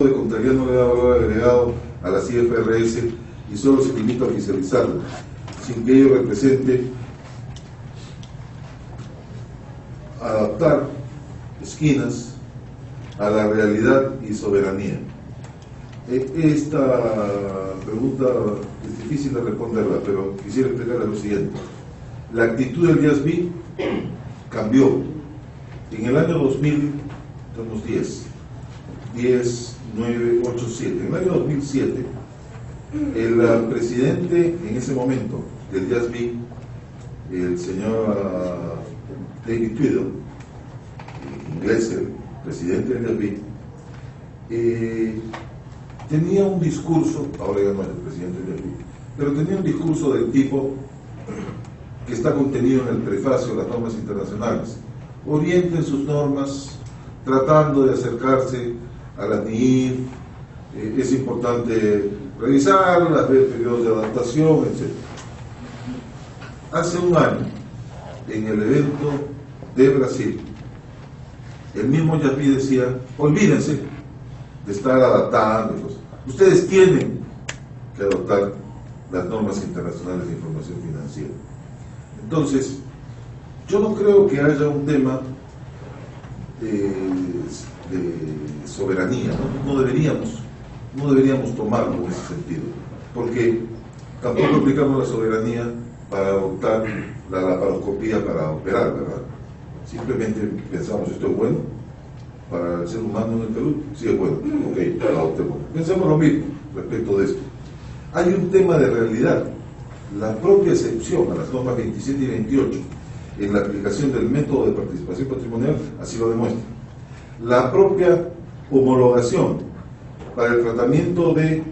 de contabilidad no le da valor agregado a las IFRS y solo se limita a oficializarlo, sin que ello represente adaptar esquinas a la realidad y soberanía. Esta pregunta es difícil de responderla, pero quisiera explicarle lo siguiente. La actitud del IASB cambió. En el año 2000, tenemos 10, 9, 8, 7. En el año 2007, el presidente en ese momento del IASB, el señor David Tweedle, inglés, el presidente del IASB, tenía un discurso, ahora ya no es el presidente del IASB, pero tenía un discurso del tipo que está contenido en el prefacio de las normas internacionales. Orienten sus normas tratando de acercarse a la NIIF, es importante revisarlas, ver periodos de adaptación, etc. Hace un año, en el evento de Brasil, el mismo IASB decía, olvídense de estar adaptando cosas. Ustedes tienen que adoptar las normas internacionales de información financiera. Entonces, yo no creo que haya un tema de soberanía, no deberíamos tomarlo en ese sentido, porque tampoco aplicamos la soberanía para adoptar la laparoscopía para operar, ¿verdad? Simplemente pensamos, ¿esto es bueno para el ser humano en el Perú? Sí es bueno, ok, adoptemos. Pensemos lo mismo respecto de esto. Hay un tema de realidad. La propia excepción a las normas 27 y 28 en la aplicación del método de participación patrimonial así lo demuestra. La propia homologación para el tratamiento de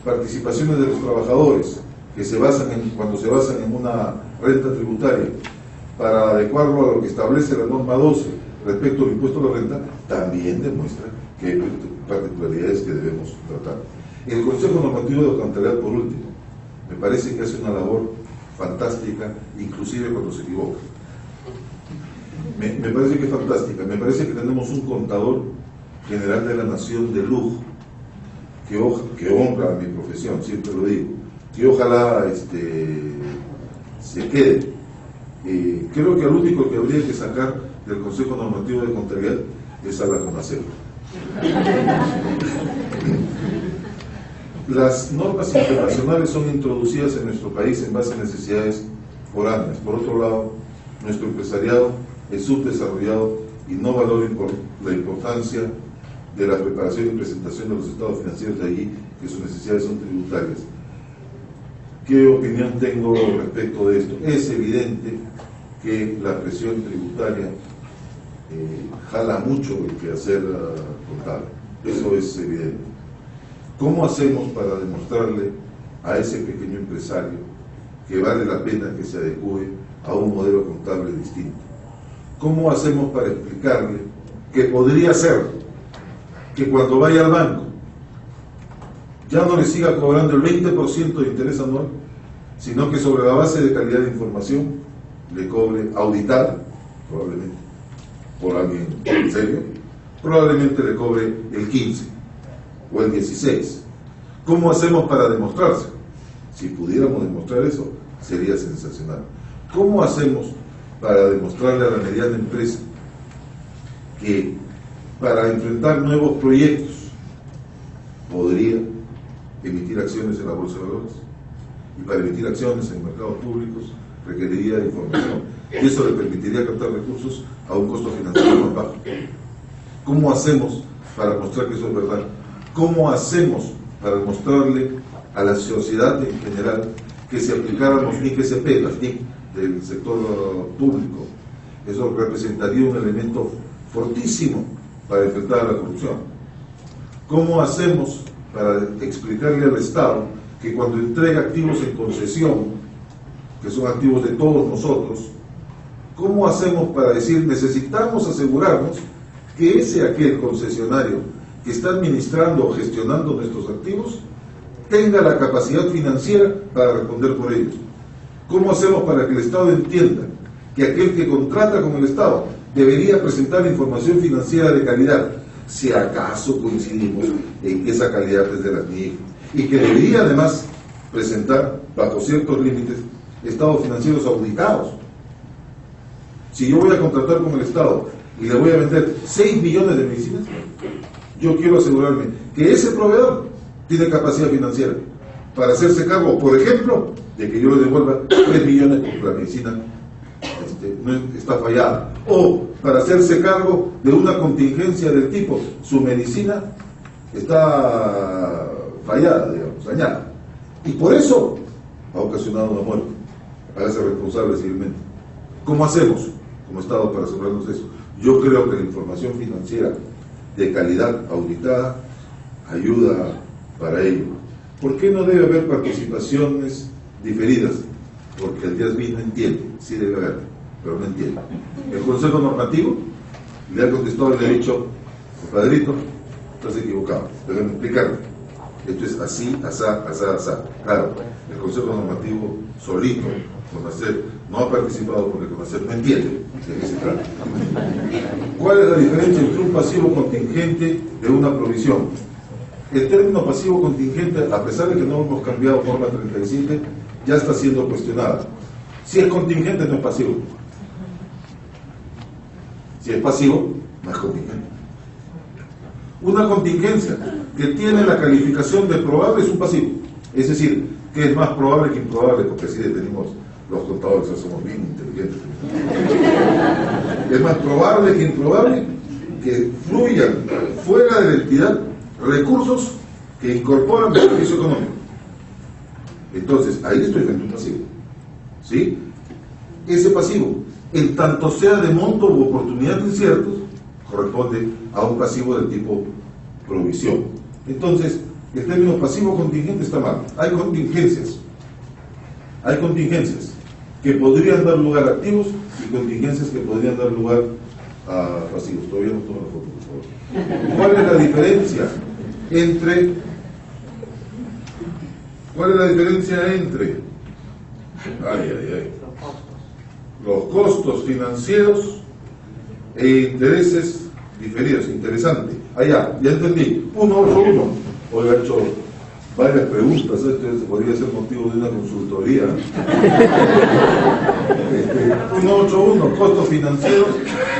participaciones de los trabajadores que se basan cuando se basan en una renta tributaria para adecuarlo a lo que establece la norma 12 respecto al impuesto a la renta, también demuestra que hay particularidades que debemos tratar. El Consejo Normativo de Contabilidad, por último, me parece que hace una labor fantástica, inclusive cuando se equivoca. Me parece que es fantástica. Me parece que tenemos un contador general de la nación de lujo, que honra a mi profesión, siempre lo digo, que ojalá se quede. Creo que al único que habría que sacar del Consejo Normativo de Contabilidad es a la CONACEP. Las normas internacionales son introducidas en nuestro país en base a necesidades foráneas. Por otro lado, nuestro empresariado es subdesarrollado y no valora la importancia de la preparación y presentación de los estados financieros de allí, que sus necesidades son tributarias. ¿Qué opinión tengo respecto de esto? Es evidente que la presión tributaria jala mucho el quehacer contable. Eso es evidente. ¿Cómo hacemos para demostrarle a ese pequeño empresario que vale la pena que se adecue a un modelo contable distinto? ¿Cómo hacemos para explicarle que podría ser que cuando vaya al banco ya no le siga cobrando el 20% de interés anual, sino que sobre la base de calidad de información le cobre auditada, probablemente, por alguien en serio, probablemente le cobre el 15% o el 16%. ¿Cómo hacemos para demostrarse? Si pudiéramos demostrar eso, sería sensacional. ¿Cómo hacemos para demostrarle a la mediana empresa que para enfrentar nuevos proyectos podría emitir acciones en la Bolsa de Valores? Y para emitir acciones en mercados públicos requeriría información. Y eso le permitiría captar recursos a un costo financiero más bajo. ¿Cómo hacemos para mostrar que eso es verdad? ¿Cómo hacemos para demostrarle a la sociedad en general que si aplicáramos NIC SP, las NIC del sector público, eso representaría un elemento fortísimo para enfrentar a la corrupción? ¿Cómo hacemos para explicarle al Estado que cuando entrega activos en concesión, que son activos de todos nosotros, cómo hacemos para decir necesitamos asegurarnos que aquel concesionario que está administrando o gestionando nuestros activos tenga la capacidad financiera para responder por ellos? ¿Cómo hacemos para que el Estado entienda que aquel que contrata con el Estado debería presentar información financiera de calidad, si acaso coincidimos en que esa calidad es de la NIF y que debería además presentar, bajo ciertos límites, estados financieros auditados. Si yo voy a contratar con el Estado y le voy a vender 6 millones de medicinas, yo quiero asegurarme que ese proveedor tiene capacidad financiera para hacerse cargo, por ejemplo, de que yo le devuelva 3 millones porque la medicina no está fallada, o para hacerse cargo de una contingencia del tipo, su medicina está fallada, digamos, dañada, y por eso ha ocasionado una muerte. Hágase responsable civilmente. ¿Cómo hacemos como Estado para asegurarnos eso? Yo creo que la información financiera de calidad auditada ayuda para ello. ¿Por qué no debe haber participaciones diferidas? Porque el DIASB no entiende, sí debe haber, pero no entiende. El Consejo Normativo le ha contestado y le ha dicho, compadrito, estás equivocado, déjame explicarme. Esto es así, asá, asá, asá. Claro, el Consejo Normativo solito, CONACYT, no ha participado porque CONACYT no entiende de qué se trata. ¿Cuál es la diferencia entre un pasivo contingente de una provisión? El término pasivo contingente, a pesar de que no hemos cambiado norma 37, ya está siendo cuestionada. Si es contingente, no es pasivo. Si es pasivo, no es contingente. Una contingencia que tiene la calificación de probable es un pasivo. Es decir, que es más probable que improbable, porque así tenemos los contadores, somos bien inteligentes. Es más probable que improbable que fluyan fuera de la entidad recursos que incorporan beneficio económico. Entonces, ahí estoy frente a un pasivo. ¿Sí? Ese pasivo, en tanto sea de monto u oportunidad inciertos, corresponde a un pasivo del tipo provisión. Entonces, el término pasivo contingente está mal. Hay contingencias que podrían dar lugar a activos y contingencias que podrían dar lugar a pasivos. Todavía no tomo la foto, por favor. ¿Cuál es la diferencia entre los costos financieros e intereses diferidos? Interesante. Ya entendí. 181. Hoy he hecho varias preguntas. Esto podría ser motivo de una consultoría. 181, costos financieros,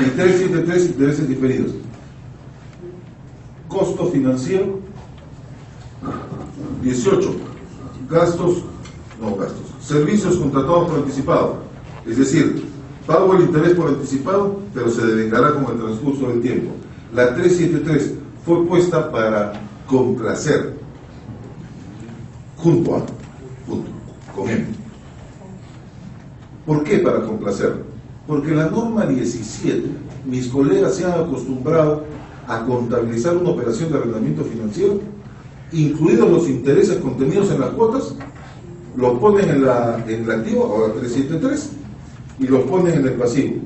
y 373, intereses diferidos. Costo financiero. 18. Servicios contratados por anticipado. Es decir, pago el interés por anticipado, pero se devengará con el transcurso del tiempo. La 373 fue puesta para complacer, junto con M. ¿Por qué para complacer? Porque la norma 17, mis colegas se han acostumbrado a contabilizar una operación de arrendamiento financiero, incluidos los intereses contenidos en las cuotas, los ponen en el activo, ahora 373, y los ponen en el pasivo.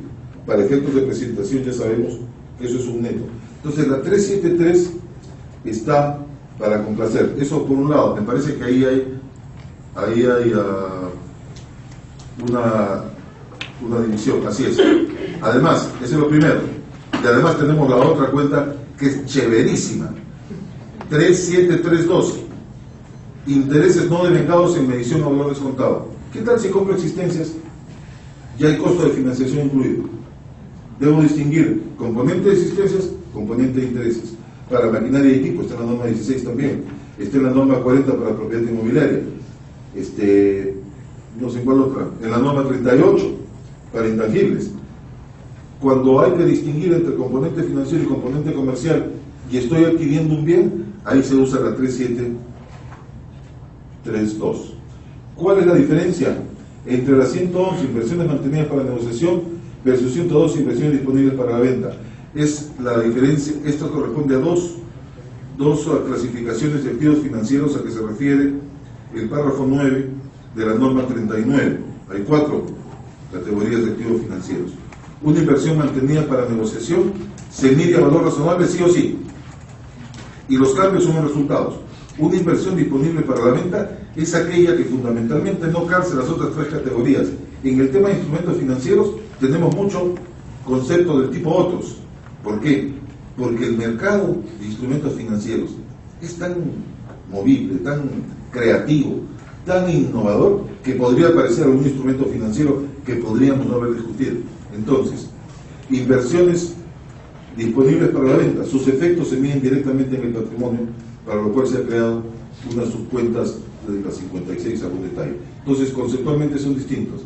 Para efectos de presentación ya sabemos que eso es un neto. Entonces la 373 está para complacer. Eso por un lado. Me parece que ahí hay una división. Así es. Además, ese es lo primero. Y además tenemos la otra cuenta que es chéverísima. 3732. Intereses no devengados en medición a valor descontado. ¿Qué tal si compro existencias? Ya hay costo de financiación incluido. Debo distinguir componente de existencias, componente de intereses. Para maquinaria y equipo está en la norma 16 también. Está en la norma 40 para propiedad inmobiliaria. No sé cuál otra. En la norma 38 para intangibles. Cuando hay que distinguir entre componente financiero y componente comercial y estoy adquiriendo un bien, ahí se usa la 3732. ¿Cuál es la diferencia entre las 111 inversiones mantenidas para negociación versus 112 inversiones disponibles para la venta? Es la diferencia. Esto corresponde a dos clasificaciones de activos financieros a que se refiere el párrafo 9 de la norma 39. Hay 4 categorías de activos financieros. Una inversión mantenida para negociación se mide a valor razonable sí o sí, y los cambios son los resultados. Una inversión disponible para la venta es aquella que fundamentalmente no calza las otras 3 categorías. En el tema de instrumentos financieros tenemos mucho concepto del tipo otros. ¿Por qué? porque el mercado de instrumentos financieros es tan movible, tan creativo, tan innovador, que podría aparecer algún instrumento financiero que podríamos no haber discutido. Entonces, inversiones disponibles para la venta, sus efectos se miden directamente en el patrimonio, para lo cual se ha creado unas subcuentas de las 56 a un detalle. Entonces, conceptualmente son distintos.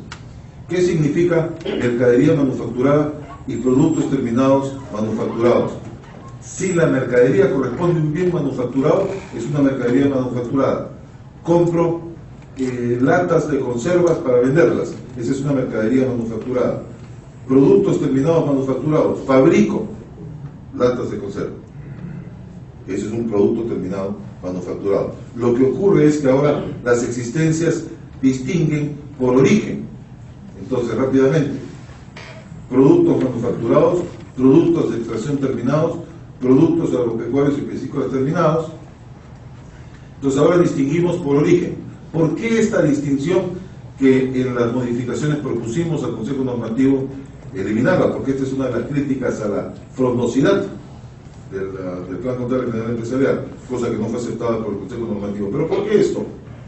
¿Qué significa mercadería manufacturada y productos terminados manufacturados? Si la mercadería corresponde a un bien manufacturado, es una mercadería manufacturada. Compro latas de conservas para venderlas, esa es una mercadería manufacturada. Productos terminados manufacturados, fabrico latas de conserva, ese es un producto terminado manufacturado. Lo que ocurre es que ahora las existencias distinguen por origen. Entonces, rápidamente, productos manufacturados, productos de extracción terminados, productos agropecuarios y piscícolas terminados. Entonces ahora distinguimos por origen. ¿Por qué esta distinción que en las modificaciones propusimos al Consejo Normativo eliminarla? Porque esta es una de las críticas a la frondosidad del Plan Contable General Empresarial, cosa que no fue aceptada por el Consejo Normativo. ¿Pero por qué esto?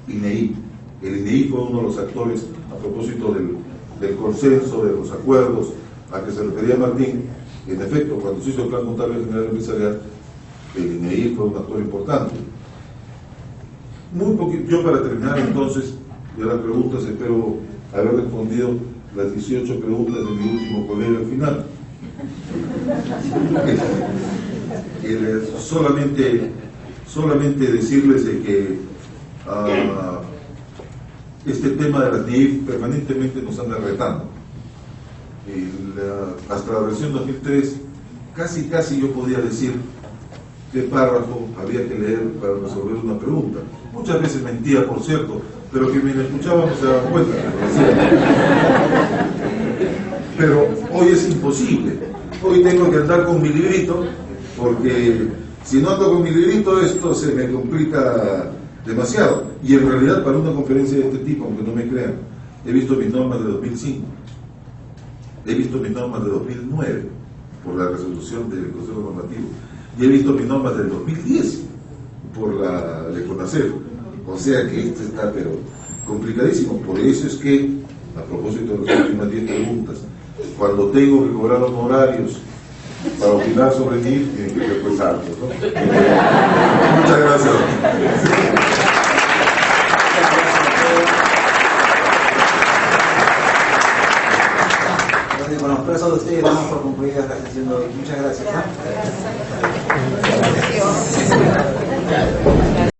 INEI. El INEI fue uno de los actores a propósito del consenso, de los acuerdos a que se refería Martín. En efecto, cuando se hizo el Plan Contable General Empresarial, el INEI fue un actor importante. Muy poquito, yo para terminar entonces, de las preguntas, espero haber respondido las 18 preguntas de mi último colega al final. Solamente decirles de que este tema de las NIF permanentemente nos anda retando. Hasta la versión 2003, casi yo podía decir qué párrafo había que leer para resolver una pregunta. Muchas veces mentía, por cierto, pero que me escuchaban no se daban cuenta. Pero hoy es imposible. Hoy tengo que andar con mi librito, porque si no ando con mi librito, esto se me complica demasiado. Y en realidad, para una conferencia de este tipo, aunque no me crean, he visto mis normas de 2005. He visto mis normas de 2009 por la resolución del Consejo Normativo y he visto mis normas del 2010 por la de CONACEF. O sea que esto está pero complicadísimo. Por eso es que, a propósito de las últimas 10 preguntas, cuando tengo que cobrar honorarios para opinar sobre mí, tienen que ser pues altos, ¿no? Muchas gracias.